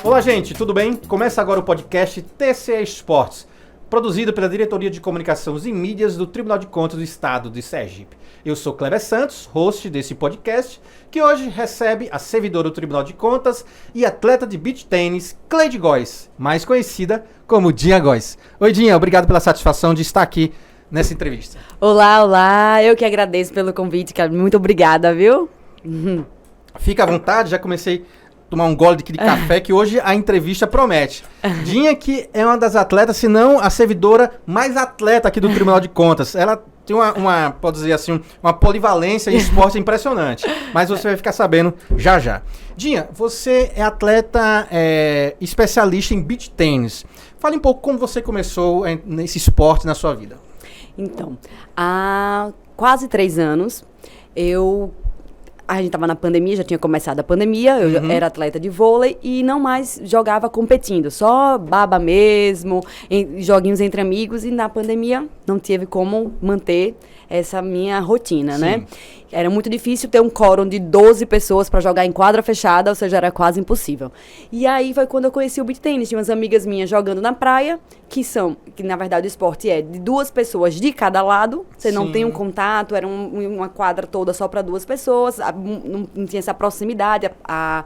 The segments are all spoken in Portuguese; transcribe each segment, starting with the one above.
Olá, gente, tudo bem? Começa agora o podcast TCE Esportes, produzido pela Diretoria de Comunicações e Mídias do Tribunal de Contas do Estado de Sergipe. Eu sou Cleber Santos, host desse podcast, que hoje recebe a servidora do Tribunal de Contas e atleta de beach tênis, Cleide Góes, mais conhecida como Dinha Góes. Oi, Dinha, obrigado pela satisfação de estar aqui nessa entrevista. Olá, eu que agradeço pelo convite, cara. Muito obrigada, viu? Fica à vontade, já comecei a tomar um gole de café, que hoje a entrevista promete. Dinha, que é uma das atletas, se não a servidora mais atleta aqui do Tribunal de Contas. Ela tem pode dizer assim, uma polivalência em esporte impressionante. Mas você vai ficar sabendo já já. Dinha, você é atleta especialista em beach tênis. Fale um pouco como você começou nesse esporte na sua vida. Então, há quase 3 anos, a gente estava na pandemia, já tinha começado a pandemia, eu era atleta de vôlei e não mais jogava competindo, só baba mesmo, joguinhos entre amigos, e na pandemia não tive como manter essa minha rotina, Sim. né? Era muito difícil ter um quórum de 12 pessoas para jogar em quadra fechada, ou seja, era quase impossível. E aí foi quando eu conheci o beach tênis. Tinha umas amigas minhas jogando na praia, que na verdade o esporte é de 2 pessoas de cada lado, você não tem um contato, era uma quadra toda só para 2 pessoas, não tinha essa proximidade, a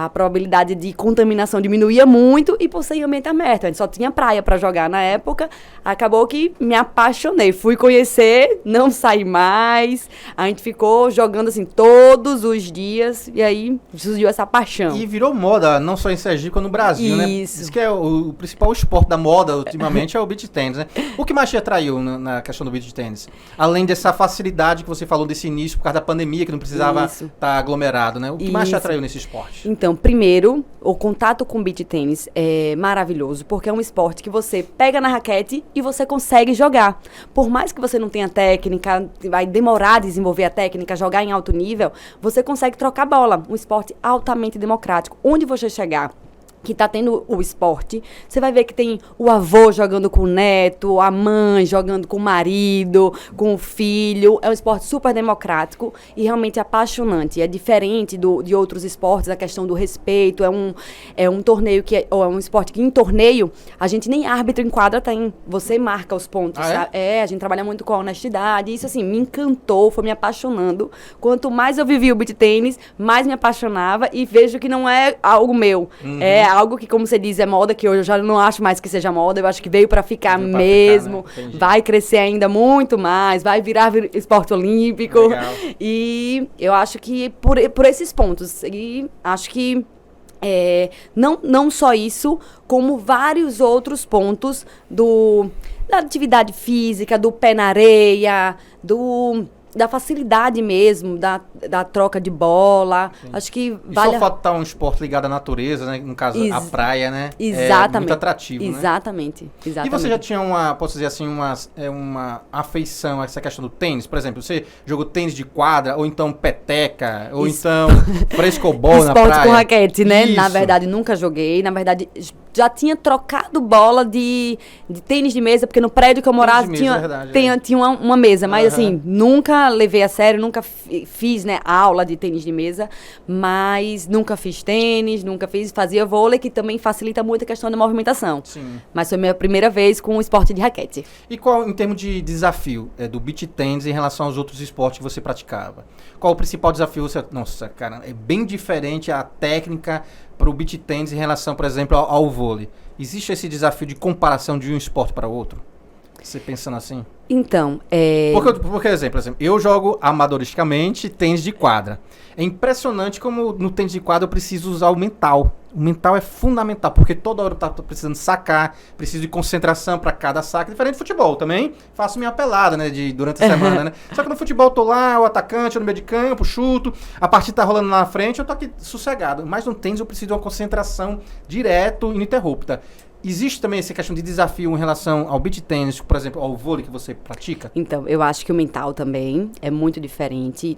probabilidade de contaminação diminuía muito e por ser em ambiente aberto. A gente só tinha praia para jogar na época. Acabou que me apaixonei. Fui conhecer, não saí mais. A gente ficou jogando assim todos os dias e aí surgiu essa paixão. E virou moda, não só em Sergipe, como no Brasil, né? Isso. Diz que é o principal esporte da moda ultimamente é o beach tênis, né? O que mais te atraiu na questão do beach tênis? Além dessa facilidade que você falou desse início por causa da pandemia, que não precisava estar aglomerado, né? O que mais te atraiu nesse esporte? Então, primeiro, o contato com o beach tênis é maravilhoso, porque é um esporte que você pega na raquete e você consegue jogar. Por mais que você não tenha técnica, vai demorar a desenvolver a técnica, jogar em alto nível, você consegue trocar bola. Um esporte altamente democrático. Onde você chegar, que tá tendo o esporte, você vai ver que tem o avô jogando com o neto, a mãe jogando com o marido, com o filho. É um esporte super democrático e realmente apaixonante. É diferente de outros esportes, a questão do respeito. É um torneio ou é um esporte que em torneio, a gente nem árbitro em quadra tem. Você marca os pontos, sabe? A gente trabalha muito com a honestidade. Isso, assim, me encantou, foi me apaixonando. Quanto mais eu vivi o beach tênis, mais me apaixonava e vejo que não é algo meu. É algo que, como você diz, é moda, que hoje eu já não acho mais que seja moda, eu acho que veio para ficar mesmo, né? Vai crescer ainda muito mais, vai virar esporte olímpico. Legal. E eu acho que por esses pontos, e acho que não só isso, como vários outros pontos da atividade física, do pé na areia, da facilidade mesmo, da troca de bola. Sim. Acho que vale. E só falta um esporte ligado à natureza, né? No caso, a praia, né? Exatamente. É muito atrativo, exatamente. Né? E você já tinha posso dizer assim, uma afeição a essa questão do tênis? Por exemplo, você jogou tênis de quadra, ou então peteca, ou então frescobol na praia? Esporte com raquete, né? Isso. Na verdade, nunca joguei. Na verdade, já tinha trocado bola de tênis de mesa, porque no prédio que eu morava tinha uma mesa, mas assim, nunca levei a sério, nunca fiz, né, aula de tênis de mesa, mas nunca fiz tênis, fazia vôlei, que também facilita muito a questão da movimentação. Sim. Mas foi minha primeira vez com o esporte de raquete. E qual, em termos de desafio do beach tênis em relação aos outros esportes que você praticava? Qual o principal desafio? Nossa, cara, é bem diferente a técnica para o beach tênis em relação, por exemplo, ao vôlei. Existe esse desafio de comparação de um esporte para o outro? Você pensando assim? Então, Porque, exemplo, eu jogo amadoristicamente tênis de quadra. É impressionante como no tênis de quadra eu preciso usar o mental. O mental é fundamental, porque toda hora eu tô precisando sacar, preciso de concentração para cada saque. Diferente do futebol também, faço minha pelada, né, durante a semana, né? Só que no futebol eu tô lá, o atacante, eu no meio de campo, chuto, a partida tá rolando na frente, eu tô aqui sossegado. Mas no tênis eu preciso de uma concentração direto e ininterrupta. Existe também essa questão de desafio em relação ao beach tênis, por exemplo, ao vôlei que você pratica? Então, eu acho que o mental também é muito diferente.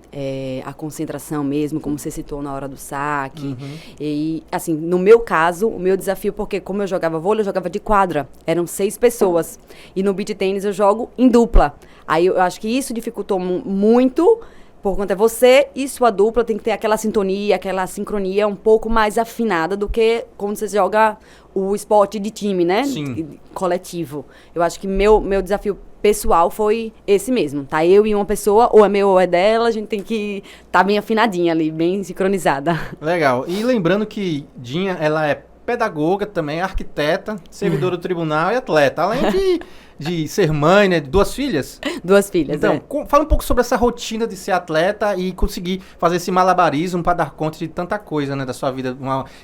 A concentração mesmo, como você citou na hora do saque. E, assim, no meu caso, o meu desafio, porque como eu jogava vôlei, eu jogava de quadra. Eram 6 pessoas. E no beach tênis eu jogo em dupla. Aí eu acho que isso dificultou muito Por conta você e sua dupla tem que ter aquela sintonia, aquela sincronia um pouco mais afinada do que quando você joga o esporte de time, né? Sim. Coletivo. Eu acho que meu desafio pessoal foi esse mesmo, tá? Eu e uma pessoa, ou é meu ou é dela, a gente tem que estar bem afinadinha ali, bem sincronizada. Legal. E lembrando que Dinha, ela é pedagoga também, arquiteta, servidora do tribunal e atleta. Além de ser mãe, né? De 2 filhas. 2 filhas, Então, fala um pouco sobre essa rotina de ser atleta e conseguir fazer esse malabarismo para dar conta de tanta coisa, né, da sua vida.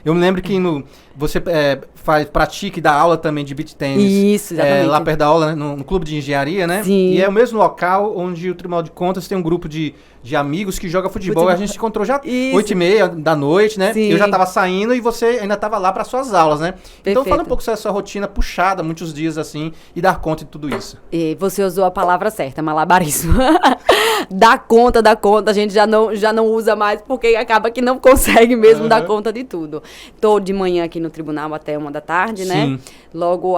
Eu me lembro que você pratica e dá aula também de beach tennis. Isso, exatamente. Lá perto da aula, né, no clube de engenharia, né? Sim. E é o mesmo local onde o Tribunal de Contas tem um grupo de amigos que joga futebol. A gente se encontrou já 8h30 da noite, né? Sim. Eu já tava saindo e você ainda tava lá para suas aulas, né? Perfeito. Então fala um pouco sobre a sua rotina puxada, muitos dias assim, e dar conta de tudo isso. E você usou a palavra certa, malabarismo. Dá conta, a gente já não usa mais porque acaba que não consegue mesmo dar conta de tudo. Tô de manhã aqui no tribunal até 1 da tarde, né? Sim. Logo,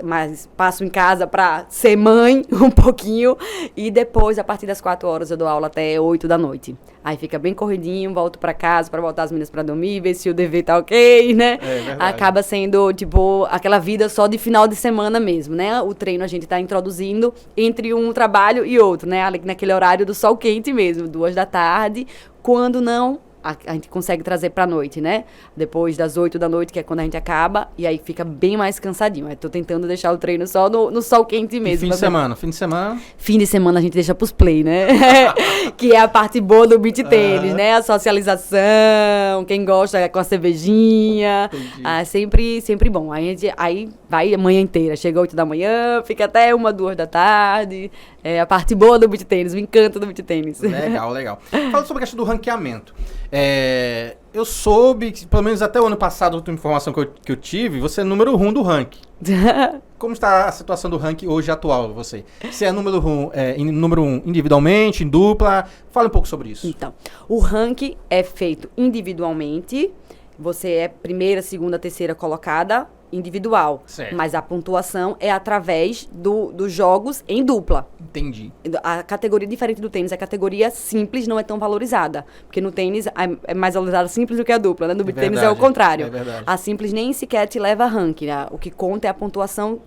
mas passo em casa pra ser mãe um pouquinho e depois, a partir das 4 horas, eu dou aula até 8 da noite. Aí fica bem corridinho, volto pra casa pra botar as meninas pra dormir, ver se o dever tá ok, né? É verdade. Acaba sendo, tipo, aquela vida só de final de semana mesmo, né? O treino a gente tá introduzindo entre um trabalho e outro, né? Ali naquele horário do sol quente mesmo, 2 da tarde. Quando não, a gente consegue trazer pra noite, né? Depois das 8 da noite, que é quando a gente acaba, e aí fica bem mais cansadinho. Eu tô tentando deixar o treino só no sol quente mesmo. E fim de semana? Fim de semana a gente deixa pros play, né? Que é a parte boa do beach tênis, né? A socialização, quem gosta com a cervejinha. Sempre bom. Aí vai a manhã inteira. Chega 8 da manhã, fica até 1, 2 da tarde. É a parte boa do beach tênis, o encanto do beach tênis. Legal. Fala sobre a questão do ranqueamento. Eu soube, que, pelo menos até o ano passado, a última informação que eu tive, você é número 1 do ranking. Como está a situação do ranking hoje atual, você? Você é número 1 individualmente, em dupla? Fala um pouco sobre isso. Então, o ranking é feito individualmente. Você é primeira, segunda, terceira colocada individual. Certo. Mas a pontuação é através dos jogos em dupla. Entendi. A categoria diferente do tênis, a categoria simples não é tão valorizada. Porque no tênis é mais valorizada simples do que a dupla, né? No beach tênis é o contrário. É verdade. A simples nem sequer te leva a ranking, né? O que conta é a pontuação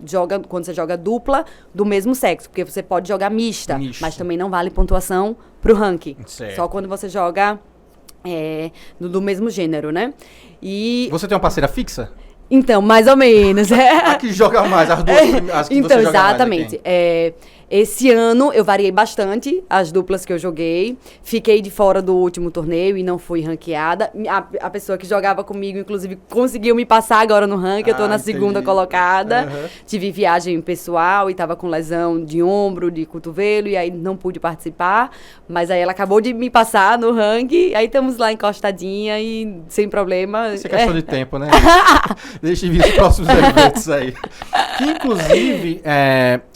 quando você joga dupla do mesmo sexo. Porque você pode jogar mista. Mas também não vale pontuação pro ranking. Certo. Só quando você joga do mesmo gênero, né? E você tem uma parceira fixa? Então, mais ou menos. A que joga mais, as duas as que então, você joga exatamente. Mais, esse ano eu variei bastante as duplas que eu joguei. Fiquei de fora do último torneio e não fui ranqueada. A pessoa que jogava comigo, inclusive, conseguiu me passar agora no ranking. Eu tô na segunda colocada. Tive viagem pessoal e tava com lesão de ombro, de cotovelo, e aí não pude participar. Mas aí ela acabou de me passar no ranking. Aí estamos lá encostadinha e sem problema. Isso é questão de tempo, né? Deixa eu ver os próximos eventos aí. Que, inclusive,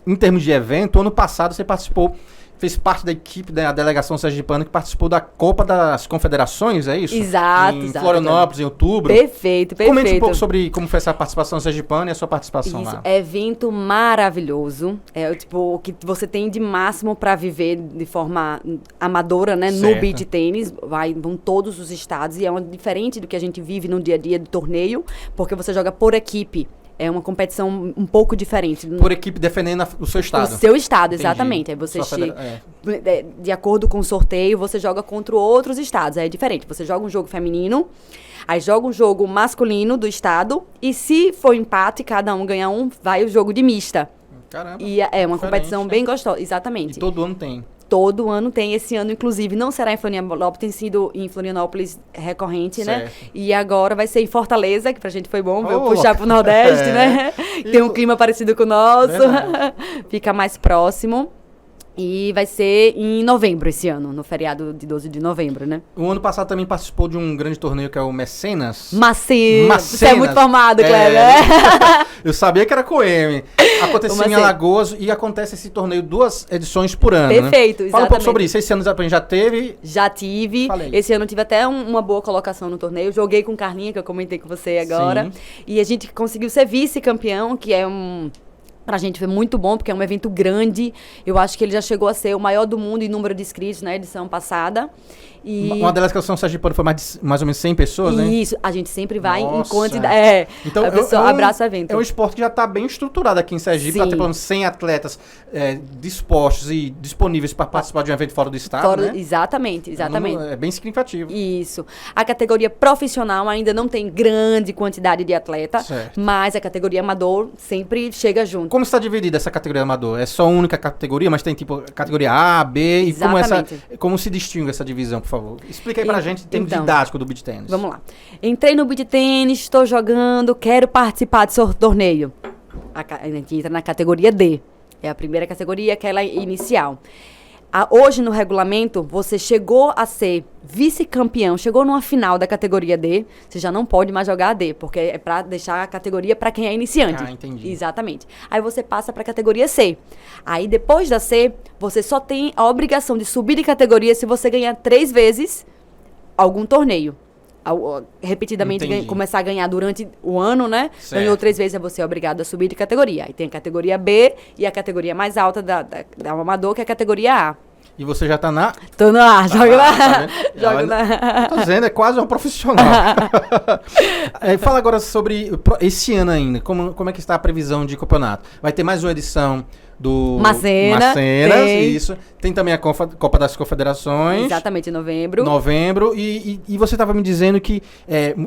em termos de evento, ano passado você fez parte da equipe da delegação sergipana que participou da Copa das Confederações, é isso? Exato, em Florianópolis, em outubro. Perfeito. Comente um pouco sobre como foi essa participação sergipana e a sua participação isso, lá. Evento maravilhoso. O que você tem de máximo para viver de forma amadora, né? Certo. No beach tênis, vão todos os estados e é diferente do que a gente vive no dia a dia do torneio, porque você joga por equipe. É uma competição um pouco diferente. Por equipe defendendo o seu estado. O seu estado, Entendi. exatamente. Aí você chega, de acordo com o sorteio, você joga contra outros estados. Aí é diferente. Você joga um jogo feminino, aí joga um jogo masculino do estado, e se for empate, cada um ganha um, vai o jogo de mista. Caramba. E é uma competição bem gostosa, exatamente. E todo ano tem. Todo ano tem. Esse ano, inclusive, não será em Florianópolis, tem sido em Florianópolis recorrente, certo. Né? E agora vai ser em Fortaleza, que pra gente foi bom puxar pro Nordeste, né? Tem um clima parecido com o nosso. Fica mais próximo. E vai ser em novembro esse ano, no feriado de 12 de novembro, né? O ano passado também participou de um grande torneio que é o Mecenas. Macenas. Você é muito formado, Cleber. Eu sabia que era com M. Acontecia em Alagoas e acontece esse torneio 2 edições por ano. Perfeito, né? exatamente. Fala um pouco sobre isso. Esse ano a gente já teve? Já tive. Falei. Esse ano eu tive até uma boa colocação no torneio. Joguei com Carlinha, que eu comentei com você agora. Sim. E a gente conseguiu ser vice-campeão, que é Pra gente foi muito bom, porque é um evento grande. Eu acho que ele já chegou a ser o maior do mundo em número de inscritos na edição passada. E Uma delegação sergipana foi mais ou menos 100 pessoas, né? isso, a gente sempre vai em Nossa. quantidade. Então, a pessoa abraça o evento. É um esporte que já está bem estruturado aqui em Sergipe, para ter pelo menos 100 atletas dispostos e disponíveis para participar de um evento fora do estado, né? Exatamente. É bem significativo. Isso. A categoria profissional ainda não tem grande quantidade de atleta, Certo. mas a categoria amador sempre chega junto. Como está dividida essa categoria amador? É só uma única categoria, mas tem tipo categoria A, B, Exatamente. e como se distingue essa divisão, por favor? Explica aí pra gente em termos Então, didático do beach tennis. Vamos lá. Entrei no beach tênis, estou jogando, quero participar do seu torneio. A gente entra na categoria D. É a primeira categoria, aquela inicial. Hoje no regulamento, você chegou a ser vice-campeão, chegou numa final da categoria D, você já não pode mais jogar a D, porque é para deixar a categoria para quem é iniciante. Ah, entendi. Exatamente. Aí você passa para a categoria C. Aí depois da C, você só tem a obrigação de subir de categoria se você ganhar 3 vezes algum torneio. Repetidamente começar a ganhar durante o ano, né? Certo. Ganhou 3 vezes, você é obrigado a subir de categoria. Aí tem a categoria B e a categoria mais alta da amador, que é a categoria A. E você já tá na... Tô no ar, joga lá. Tá Joga lá. Tô dizendo, é quase um profissional. Fala agora sobre esse ano ainda, como é que está a previsão de campeonato? Vai ter mais uma edição do Macenas, isso. Tem também a Copa das Confederações. Exatamente, em novembro. E você estava me dizendo que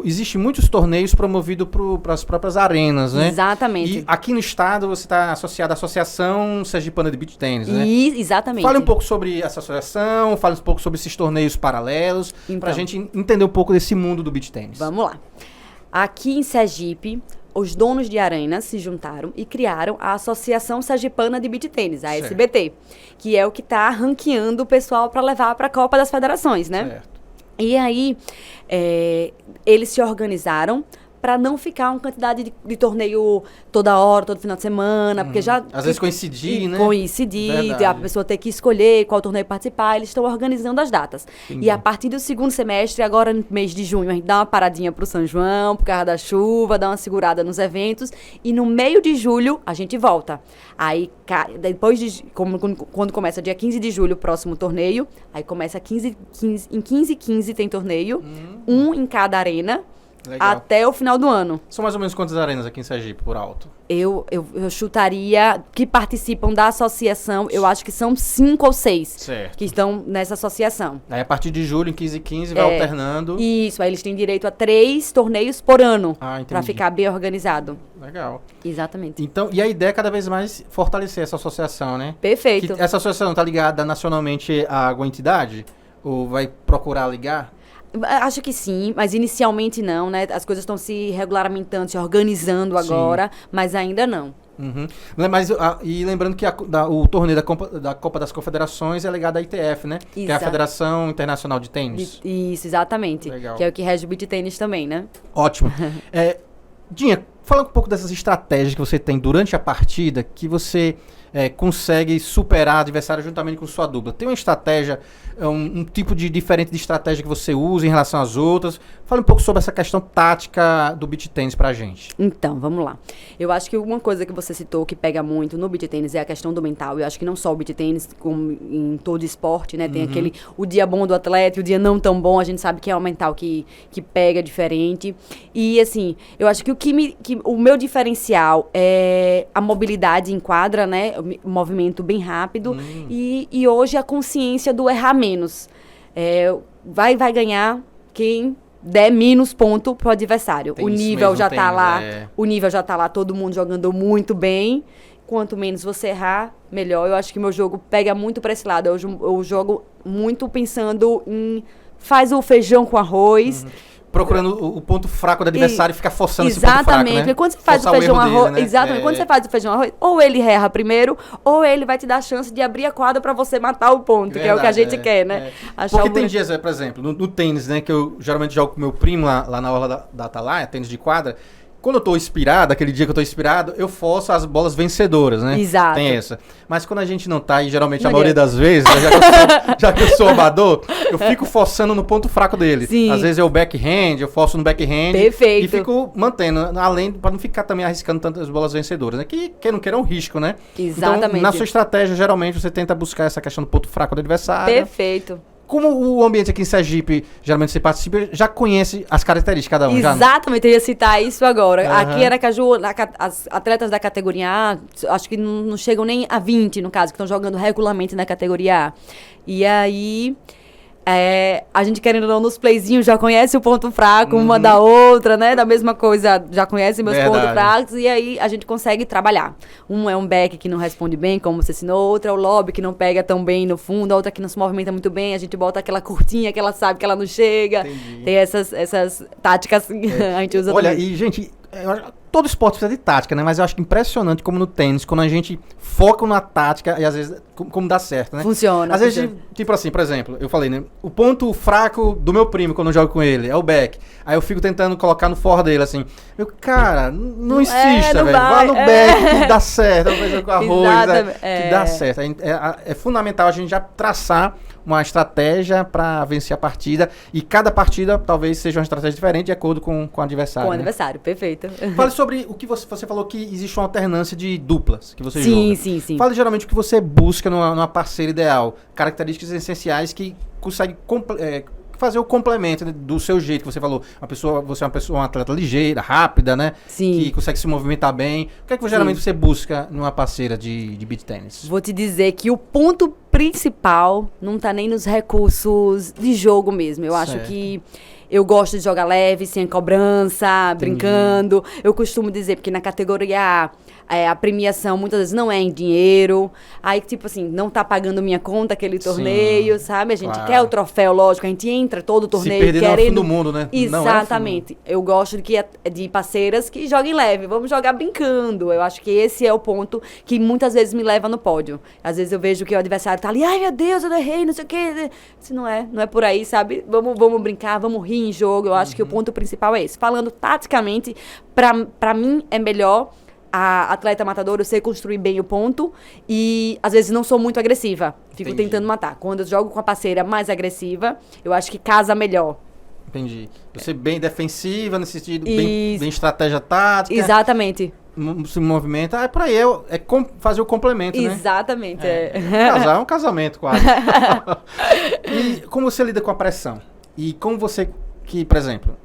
existe muitos torneios promovidos para as próprias arenas, né? Exatamente. E aqui no estado você está associado à Associação Sergipana de Beach Tennis, né? Exatamente. Fale um pouco sobre essa associação, fale um pouco sobre esses torneios paralelos, Então, para a gente entender um pouco desse mundo do beach tennis. Vamos lá. Aqui em Sergipe, os donos de arenas se juntaram e criaram a Associação Sergipana de Beach Tennis, a Certo. SBT, que é o que está ranqueando o pessoal para levar para a Copa das Federações, né? Certo. E aí, eles se organizaram para não ficar uma quantidade de torneio toda hora, todo final de semana, porque já... Às vezes coincidir, né? Coincidir, Verdade. a pessoa ter que escolher qual torneio participar, eles estão organizando as datas. Entendi. E a partir do segundo semestre, agora no mês de junho, a gente dá uma paradinha pro São João, por causa da chuva, dá uma segurada nos eventos, e no meio de julho, a gente volta. Aí, depois de... Quando começa dia 15 de julho, o próximo torneio, aí começa em 15 tem torneio, um em cada arena, Legal. até o final do ano. São mais ou menos quantas arenas aqui em Sergipe, por alto? Eu chutaria que participam da associação, eu acho que são 5 ou 6 Certo. que estão nessa associação. Aí a partir de julho, em 15 e 15, vai alternando. Isso, aí eles têm direito a 3 torneios por ano, Ah, entendi. para ficar bem organizado. Legal. Exatamente. Então, e a ideia é cada vez mais fortalecer essa associação, né? Perfeito. Que essa associação está ligada nacionalmente a alguma entidade? Ou vai procurar ligar? Acho que sim, mas inicialmente não, né? As coisas estão se regulamentando, se organizando Sim. agora, mas ainda não. Uhum. Mas, e lembrando que o torneio da Copa das Confederações é ligado à ITF, né? Que é a Exato. Federação Internacional de Tênis. Isso, exatamente. Legal. Que é o que rege o beach tênis também, né? Ótimo. Dinha, fala um pouco dessas estratégias que você tem durante a partida, que você consegue superar adversário juntamente com sua dupla. Tem uma estratégia, um tipo de diferente de estratégia que você usa em relação às outras? Fala um pouco sobre essa questão tática do beach tennis pra gente. Então, vamos lá. Eu acho que uma coisa que você citou que pega muito no beach tennis é a questão do mental. Eu acho que não só o beach tennis, como em todo esporte, né? Tem o dia bom do atleta e o dia não tão bom. A gente sabe que é o mental que pega diferente. E, assim, eu acho que o meu diferencial é a mobilidade em quadra, né? O movimento bem rápido. E hoje a consciência do errar menos. Vai ganhar quem der menos ponto pro adversário. Tem O isso nível mesmo, já tem, tá lá. é. O nível já tá lá, todo mundo jogando muito bem. Quanto menos você errar, melhor. Eu acho que meu jogo pega muito para esse lado. Eu jogo muito pensando em faz o feijão com arroz. Procurando o ponto fraco do adversário e ficar forçando esse ponto fraco, Exatamente. né? Porque quando você faz Forçar o feijão erro dele, arroz, né? exatamente. Quando você faz o feijão arroz, ou ele erra primeiro, ou ele vai te dar a chance de abrir a quadra para você matar o ponto, que é o que a gente quer, né? Achar Porque o tem dias, por exemplo, no tênis, né, que eu geralmente jogo com meu primo lá na orla da Atalaia, tênis de quadra, quando eu tô inspirado, aquele dia que eu tô inspirado, eu forço as bolas vencedoras, né? Exato. Tem essa. Mas quando a gente não tá, e geralmente Não a maioria adianta. das vezes, já que eu sou amador, eu fico forçando no ponto fraco dele. Sim. Às vezes é o backhand, eu forço no backhand. Perfeito. E fico mantendo, além, pra não ficar também arriscando tantas bolas vencedoras, né? Que quem não queira é um risco, né? Exatamente. Então, na sua estratégia, geralmente, você tenta buscar essa questão do ponto fraco do adversário. Perfeito. Como o ambiente aqui em Sergipe, geralmente você participa, já conhece as características de cada um, já? Exatamente, eu ia citar isso agora. Aham. Aqui em Aracaju, as atletas da categoria A, acho que não chegam nem a 20, no caso, que estão jogando regularmente na categoria A. E aí, a gente querendo ou não, nos playzinhos já conhece o ponto fraco uma da outra, né? Da mesma coisa, já conhece meus Verdade. pontos fracos, e aí a gente consegue trabalhar. Um é um back que não responde bem, como você ensinou, outro é o lobby que não pega tão bem no fundo, a outra que não se movimenta muito bem, a gente bota aquela curtinha que ela sabe que ela não chega. Entendi. Tem essas táticas que a gente usa Olha, também. e gente, todo esporte precisa de tática, né? Mas eu acho impressionante como no tênis, quando a gente foca na tática e às vezes como dá certo, né? Funciona. Às vezes, funciona. tipo assim, por exemplo, eu falei, né? O ponto fraco do meu primo quando eu jogo com ele é o back. Aí eu fico tentando colocar no for dele, assim. Meu, cara, não insista, não velho. Vá vai, no back que dá certo. Eu vejo com arroz, Exatamente, que dá certo. É fundamental a gente já traçar uma estratégia para vencer a partida. E cada partida talvez seja uma estratégia diferente de acordo com o adversário. Com o né? adversário, perfeito. Fale sobre o que você falou que existe uma alternância de duplas que você Sim, joga. sim, sim. Fale geralmente o que você busca numa parceira ideal. Características essenciais que consegue fazer o complemento, né, do seu jeito que você falou. Você é uma atleta ligeira, rápida, né? Sim. Que consegue se movimentar bem. O que é que geralmente você busca numa parceira de beach tennis? Vou te dizer que o ponto principal não tá nem nos recursos de jogo mesmo. Eu acho Certo. que eu gosto de jogar leve, sem cobrança, brincando. Eu costumo dizer, porque na categoria A premiação muitas vezes não é em dinheiro. Aí, tipo assim, não tá pagando minha conta aquele torneio, sabe? A gente claro. quer o troféu, lógico. A gente entra todo o torneio Se perder não é o fim querendo... do mundo, né? Não é o fim do mundo. Exatamente. Eu gosto de parceiras que joguem leve. Vamos jogar brincando. Eu acho que esse é o ponto que muitas vezes me leva no pódio. Às vezes eu vejo que o adversário tá ali, ai meu Deus, eu errei, não sei o quê. Se não é por aí, sabe? Vamos brincar, vamos rir em jogo. Eu acho que o ponto principal é esse. Falando taticamente, pra mim é melhor a atleta matadora, eu sei construir bem o ponto e às vezes não sou muito agressiva. Fico Entendi. tentando matar. Quando eu jogo com a parceira mais agressiva, eu acho que casa melhor. Entendi. Você bem defensiva, nesse sentido, Isso. bem estratégia tática. Exatamente. Se movimenta. Por aí fazer o complemento, né? Exatamente. Casar é um casamento, quase. E como você lida com a pressão? E como você, por exemplo,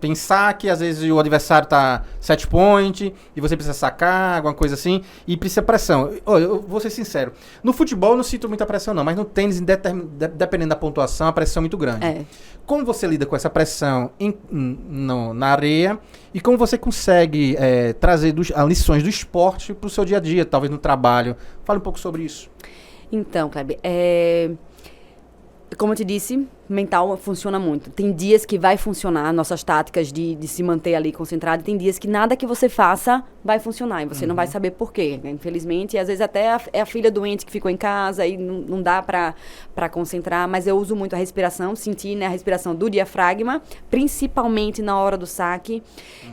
pensar que às vezes o adversário tá set point e você precisa sacar, alguma coisa assim, e precisa pressão. Olha, eu vou ser sincero, no futebol eu não sinto muita pressão não, mas no tênis, dependendo da pontuação, a pressão é muito grande. É. Como você lida com essa pressão na areia e como você consegue trazer as lições do esporte pro seu dia a dia, talvez no trabalho? Fala um pouco sobre isso. Então, Kleber, como eu te disse, mental funciona muito. Tem dias que vai funcionar, nossas táticas de se manter ali concentrado, tem dias que nada que você faça vai funcionar e você não vai saber por quê, né? Infelizmente, e às vezes até é a filha doente que ficou em casa e não dá pra concentrar, mas eu uso muito a respiração, sentir, né, a respiração do diafragma, principalmente na hora do saque.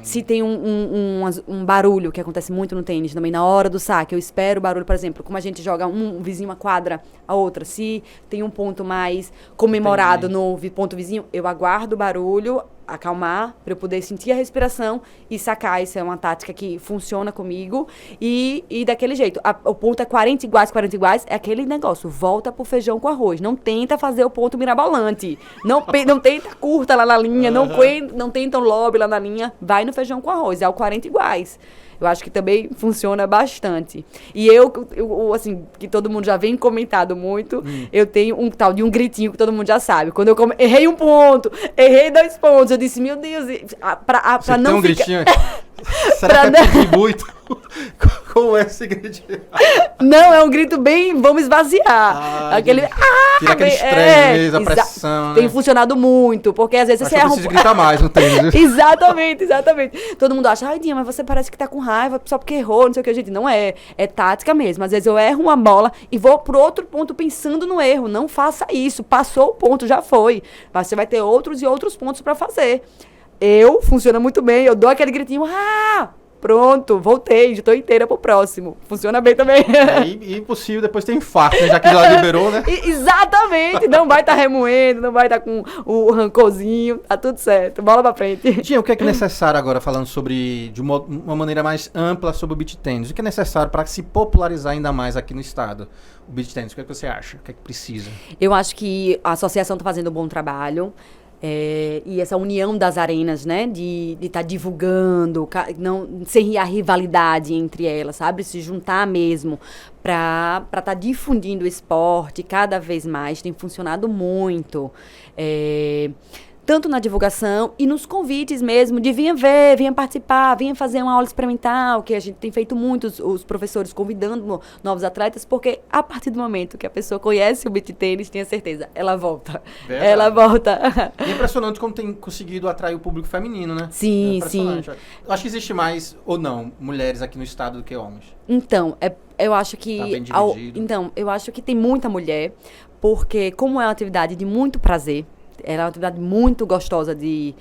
Se tem um barulho, que acontece muito no tênis também, na hora do saque, eu espero o barulho, por exemplo, como a gente joga um vizinho uma quadra, a outra, se tem um ponto mais comemorado no ponto vizinho, eu aguardo o barulho, acalmar, para eu poder sentir a respiração e sacar. Isso é uma tática que funciona comigo. E daquele jeito. O ponto é 40 iguais, é aquele negócio. Volta pro feijão com arroz. Não tenta fazer o ponto mirabolante. Não tenta curta lá na linha, não tenta um lobby lá na linha. Vai no feijão com arroz. É o 40 iguais. Eu acho que também funciona bastante. E eu assim, que todo mundo já vem comentado muito, eu tenho um tal de um gritinho que todo mundo já sabe. Quando eu errei um ponto, errei 2 pontos, eu disse, meu Deus, pra Você não tem um ficar... gritinho? Será que é pedir muito? Como é esse gritinho? Não, é um grito bem, vamos esvaziar. Aquele... Tira aquele estresse mesmo, a pressão, né? Tem funcionado muito, porque às vezes Acho você que eu erra preciso gritar mais no tênis. Exatamente. Todo mundo acha, ai, Dinha, mas você parece que tá com raiva só porque errou, não sei o que. Gente, não é. É tática mesmo. Às vezes eu erro uma bola e vou pro outro ponto pensando no erro. Não faça isso. Passou o ponto, já foi. Mas você vai ter outros e outros pontos pra fazer. funciona muito bem, eu dou aquele gritinho, pronto, voltei, já tô inteira pro próximo. Funciona bem também. E impossível depois ter infarto, né? Já que ela liberou, né? Exatamente, não vai estar remoendo, não vai estar com o rancorzinho, tá tudo certo, bola pra frente. Tinha, o que é necessário agora, falando sobre, de uma maneira mais ampla sobre o beach tennis? O que é necessário para se popularizar ainda mais aqui no estado? O beach tennis, o que é que você acha? O que é que precisa? Eu acho que a associação tá fazendo um bom trabalho. E essa união das arenas, né, de estar divulgando, sem a rivalidade entre elas, sabe, se juntar mesmo para estar difundindo o esporte cada vez mais, tem funcionado muito. Tanto na divulgação e nos convites mesmo, de venha ver, venha participar, venha fazer uma aula experimental, que a gente tem feito muito, os professores convidando novos atletas, porque a partir do momento que a pessoa conhece o beach tênis, tenha certeza, ela volta. Verdade. Ela volta. E é impressionante como tem conseguido atrair o público feminino, né? Sim, sim. Eu acho que existe mais, ou não, mulheres aqui no estado do que homens. Então, eu acho que... Tá bem dividido. Então, eu acho que tem muita mulher, porque como é uma atividade de muito prazer, ela é uma atividade muito gostosa de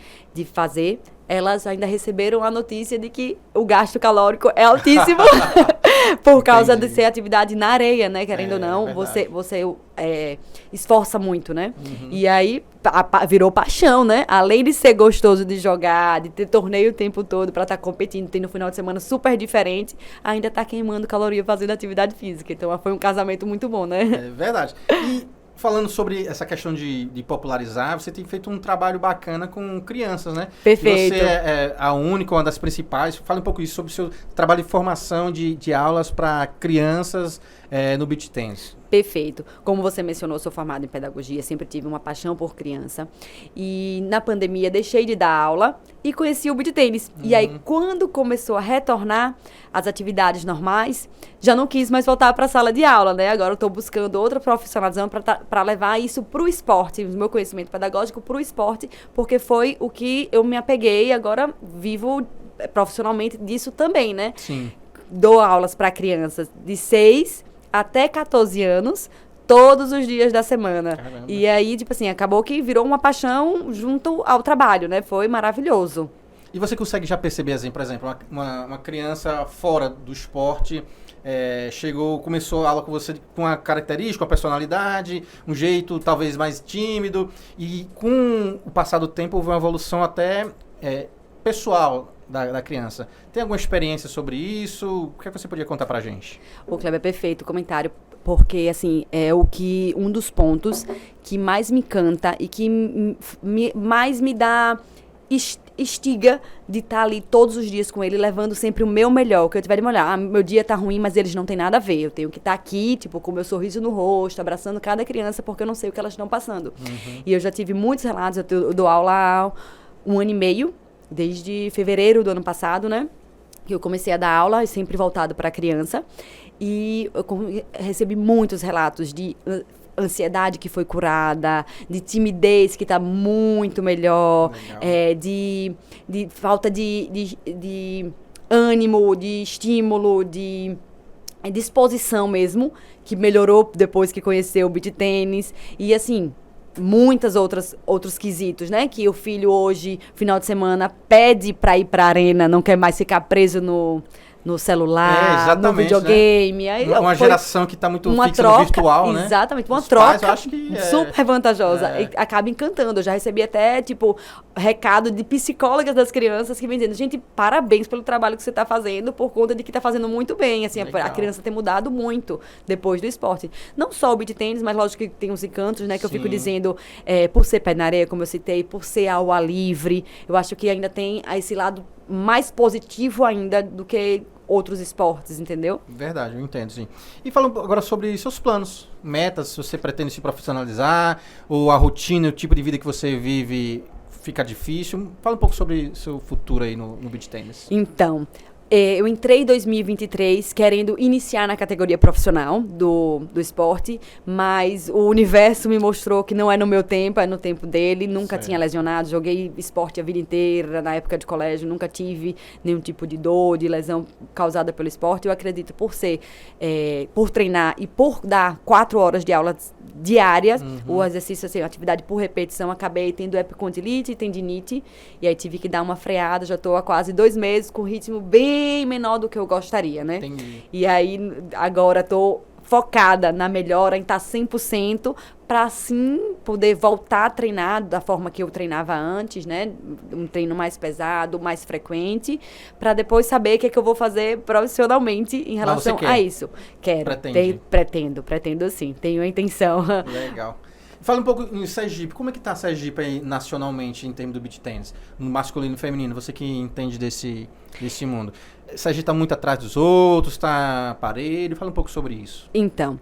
fazer. Elas ainda receberam a notícia de que o gasto calórico é altíssimo por causa de ser atividade na areia, né? Querendo ou não, você esforça muito, né? Uhum. E aí virou paixão, né? Além de ser gostoso de jogar, de ter torneio o tempo todo para estar competindo, tem no final de semana super diferente, ainda tá queimando caloria fazendo atividade física. Então foi um casamento muito bom, né? É verdade. E falando sobre essa questão de popularizar, você tem feito um trabalho bacana com crianças, né? Perfeito. E você é a única, uma das principais. Fala um pouco isso sobre o seu trabalho de formação de aulas para crianças no beach tennis. Perfeito. Como você mencionou, eu sou formada em pedagogia, sempre tive uma paixão por criança. E na pandemia deixei de dar aula e conheci o beach tennis. Uhum. E aí, quando começou a retornar as atividades normais, já não quis mais voltar para a sala de aula, né? Agora eu estou buscando outra profissionalização para levar isso para o esporte, o meu conhecimento pedagógico para o esporte, porque foi o que eu me apeguei e agora vivo profissionalmente disso também, né? Sim. Dou aulas para crianças de 6 até 14 anos, todos os dias da semana. Caramba. E aí, tipo assim, acabou que virou uma paixão junto ao trabalho, né? Foi maravilhoso. E você consegue já perceber, assim, por exemplo, uma criança fora do esporte, começou a aula com você com uma característica, uma personalidade, um jeito talvez mais tímido, e com o passar do tempo houve uma evolução até pessoal da criança. Tem alguma experiência sobre isso? O que você podia contar pra gente? O Kleber, é perfeito o comentário, porque, assim, um dos pontos que mais me encanta e que mais me dá estiga de estar ali todos os dias com ele, levando sempre o meu melhor, o que eu tiver de olhar. Meu dia tá ruim, mas eles não têm nada a ver. Eu tenho que estar aqui, tipo, com o meu sorriso no rosto, abraçando cada criança, porque eu não sei o que elas estão passando. Uhum. E eu já tive muitos relatos, eu dou aula há 1 ano e meio, desde fevereiro do ano passado, né? Que eu comecei a dar aula, sempre voltado para a criança. E eu recebi muitos relatos de ansiedade que foi curada, de timidez que está muito melhor, de falta de ânimo, de estímulo, de disposição mesmo, que melhorou depois que conheceu o beach tênis. E assim, muitos outros quesitos, né? Que o filho hoje, final de semana, pede para ir para a arena, não quer mais ficar preso no celular, no videogame. Né? Aí, uma geração que está muito fixa no virtual, né? Exatamente, uma Os troca pais, eu acho que super vantajosa. E acaba encantando. Eu já recebi até, tipo, recado de psicólogas das crianças que vem dizendo, gente, parabéns pelo trabalho que você está fazendo, por conta de que está fazendo muito bem. Assim, a criança tem mudado muito depois do esporte. Não só o beach tênis, mas lógico que tem uns encantos, né? Que Sim. eu fico dizendo, por ser pé na areia, como eu citei, por ser ao ar livre. Eu acho que ainda tem esse lado mais positivo ainda do que outros esportes, entendeu? Verdade, eu entendo, sim. E falando agora sobre seus planos, metas, se você pretende se profissionalizar, ou a rotina, o tipo de vida que você vive fica difícil. Fala um pouco sobre seu futuro aí no beach tennis. Então, Eu entrei em 2023 querendo iniciar na categoria profissional do esporte, mas o universo me mostrou que não é no meu tempo, é no tempo dele. Nunca tinha lesionado, joguei esporte a vida inteira, na época de colégio, nunca tive nenhum tipo de dor, de lesão causada pelo esporte. Eu acredito por treinar e por dar 4 horas de aula diárias, o exercício, assim, atividade por repetição, acabei tendo epicondilite e tendinite, e aí tive que dar uma freada, já estou há quase 2 meses com ritmo bem menor do que eu gostaria, né? Entendi. E aí, agora estou focada na melhora, em estar 100%, para assim poder voltar a treinar da forma que eu treinava antes, né? Um treino mais pesado, mais frequente, para depois saber o que é que eu vou fazer profissionalmente em relação a isso. Pretendo sim, tenho a intenção. Legal. Fala um pouco em Sergipe. Como é que tá Sergipe aí nacionalmente em termos do beach tennis? No masculino e feminino, você que entende desse mundo. Sergipe tá muito atrás dos outros, tá parelho? Fala um pouco sobre isso. Então,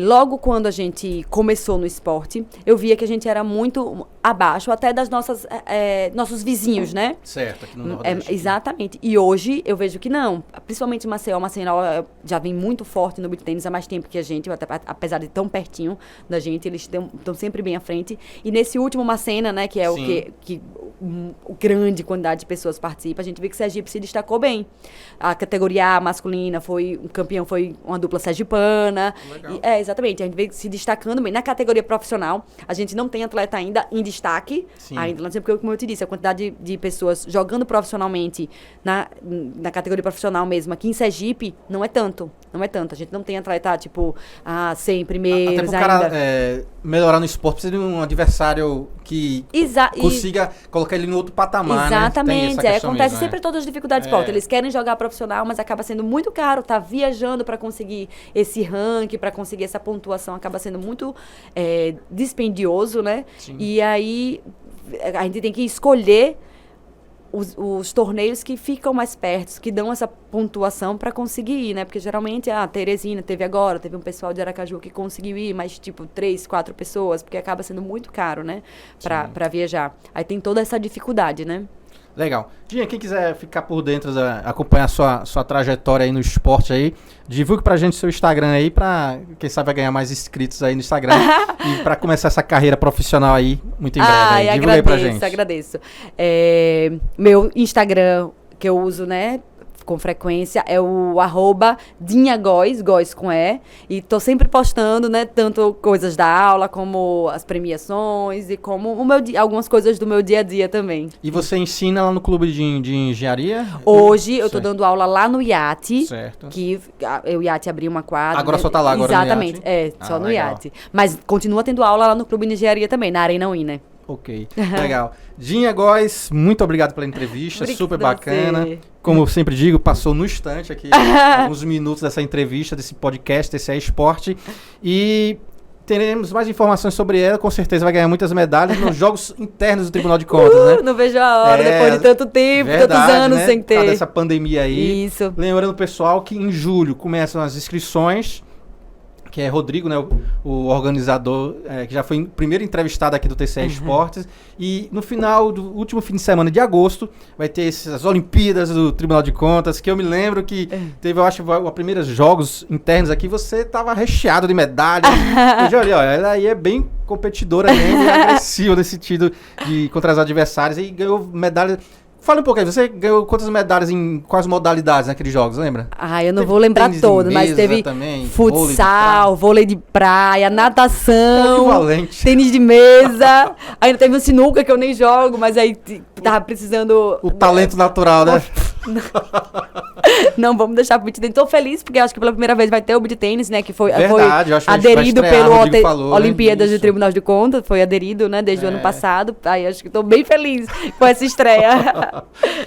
logo quando a gente começou no esporte, eu via que a gente era muito abaixo até das nossos vizinhos, né? Certo, aqui no Nordeste. Exatamente. E hoje eu vejo que não. Principalmente Maceió já vem muito forte no beach tennis há mais tempo que a gente, apesar de tão pertinho da gente, eles estão sempre bem à frente. E nesse último Macena, né, que é o grande quantidade de pessoas participa, a gente vê que Sergipe se destacou bem. A categoria A masculina o campeão foi uma dupla sergipana. Exatamente, a gente vê se destacando bem. Na categoria profissional, a gente não tem atleta ainda em destaque. Sim. Ainda, porque, como eu te disse, a quantidade de pessoas jogando profissionalmente na categoria profissional mesmo, aqui em Sergipe, não é tanto. Não é tanto. A gente não tem atleta, tipo, 100 primeiros até pro cara melhorar no esporte, precisa de um adversário que consiga colocar ele no outro patamar, exatamente. Né? Acontece sempre todas as dificuldades do esporte. Eles querem jogar profissional, mas acaba sendo muito caro. Tá viajando para conseguir esse ranking, para conseguir essa pontuação, acaba sendo muito dispendioso, né? Sim. E aí a gente tem que escolher os torneios que ficam mais perto, que dão essa pontuação para conseguir ir, né? Porque geralmente a Teresina teve um pessoal de Aracaju que conseguiu ir, mas tipo 3, 4 pessoas, porque acaba sendo muito caro, né? Para viajar. Aí tem toda essa dificuldade, né? Legal. Dinha, quem quiser ficar por dentro, acompanhar sua trajetória aí no esporte aí, divulgue pra gente seu Instagram aí, pra quem sabe vai ganhar mais inscritos aí no Instagram e pra começar essa carreira profissional aí, muito em breve. Aí. Divulgue aí pra gente. Agradeço. Meu Instagram que eu uso, né, com frequência, é o @DinhaGóes, Góes com E, e tô sempre postando, né, tanto coisas da aula, como as premiações, e como algumas coisas do meu dia a dia também. E você ensina lá no clube de engenharia? Hoje eu tô dando aula lá no IAT, certo. Que o IAT abriu uma quadra. Agora só tá lá agora. Exatamente, no IAT? Só no legal. IAT. Mas continua tendo aula lá no clube de engenharia também, na Arena Uine. Ok, legal. Dinha Góes, muito obrigado pela entrevista, super bacana. Como eu sempre digo, passou no instante aqui alguns minutos dessa entrevista, desse podcast, desse eSport. E teremos mais informações sobre ela, com certeza vai ganhar muitas medalhas nos jogos internos do Tribunal de Contas, né? Não vejo a hora, depois de tanto tempo, tantos anos, né? Sem ter. Por causa dessa pandemia aí. Isso. Lembrando, pessoal, que em julho começam as inscrições, que é Rodrigo, né, o organizador, que já foi o primeiro entrevistado aqui do TCE Esportes. E no final do último fim de semana de agosto, vai ter as Olimpíadas do Tribunal de Contas, que eu me lembro que teve, eu acho, os primeiros jogos internos aqui, você estava recheado de medalhas. Eu já olhei, ó, ela aí é bem competidora mesmo, e agressiva nesse sentido contra os adversários, e ganhou medalhas. Fala um pouco aí, você ganhou quantas medalhas em quais modalidades naqueles jogos, lembra? Eu não vou lembrar todas, mas teve também, futsal, vôlei de praia, natação, tênis de mesa, ainda teve um sinuca que eu nem jogo, mas aí tava precisando... O talento natural, né? Não, vamos deixar pro beat tênis. Tô feliz porque acho que pela primeira vez vai ter o beat tênis, né? Que foi aderido pelo Olimpíadas do Tribunal de Contas, foi aderido, né? Desde o ano passado. Aí acho que tô bem feliz com essa estreia.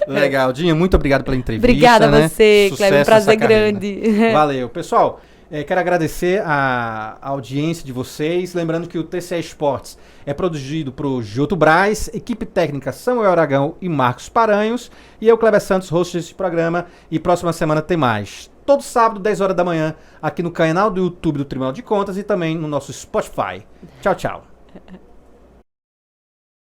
Legal, Dinha, muito obrigado pela entrevista. Obrigada a você, Cleber, um prazer grande. Valeu. Pessoal, quero agradecer a audiência de vocês. Lembrando que o TCE Esportes é produzido por Gilto Braz, equipe técnica Samuel Aragão e Marcos Paranhos. E eu, Cleber Santos, host desse programa. E próxima semana tem mais. Todo sábado, 10 horas da manhã, aqui no canal do YouTube do Tribunal de Contas e também no nosso Spotify. Tchau, tchau.